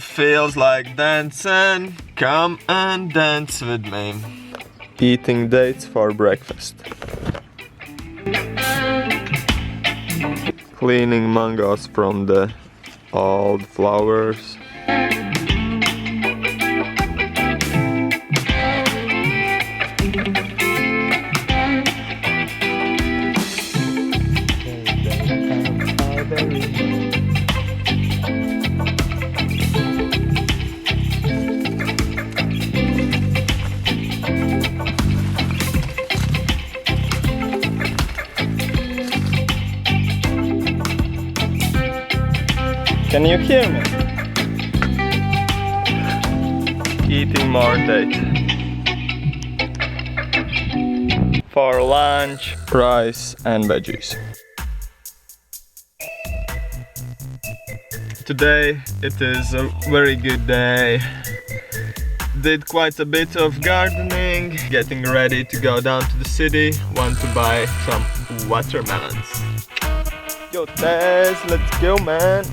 feels like dancing, come and dance with me. Eating dates for breakfast. Cleaning mangoes from the old flowers. Can you hear me? Eating more dates. For lunch, rice and veggies. Today it is a very good day. Did quite a bit of gardening, getting ready to go down to the city. Want to buy some watermelons. Yo Tess, let's go man!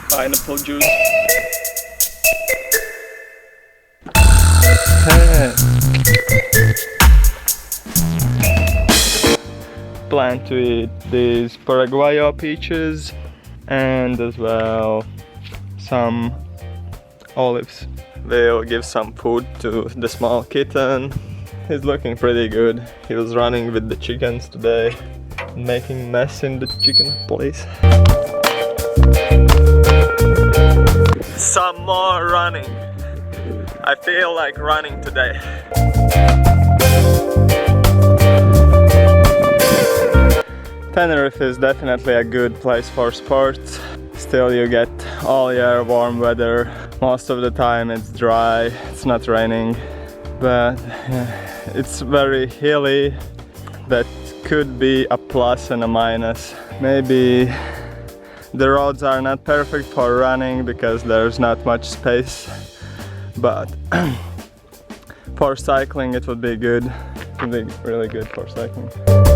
Pineapple juice. Hey. Plan to eat these Paraguayo peaches and as well some olives. We'll give some food to the small kitten. He's looking pretty good. He was running with the chickens today, making mess in the chicken place. Some more running. I feel like running today. Tenerife is definitely a good place for sports. Still you get all year warm weather. Most of the time it's dry, it's not raining. But it's very hilly. That could be a plus and a minus. Maybe the roads are not perfect for running because there's not much space, but for cycling it would be good. It would be really good for cycling.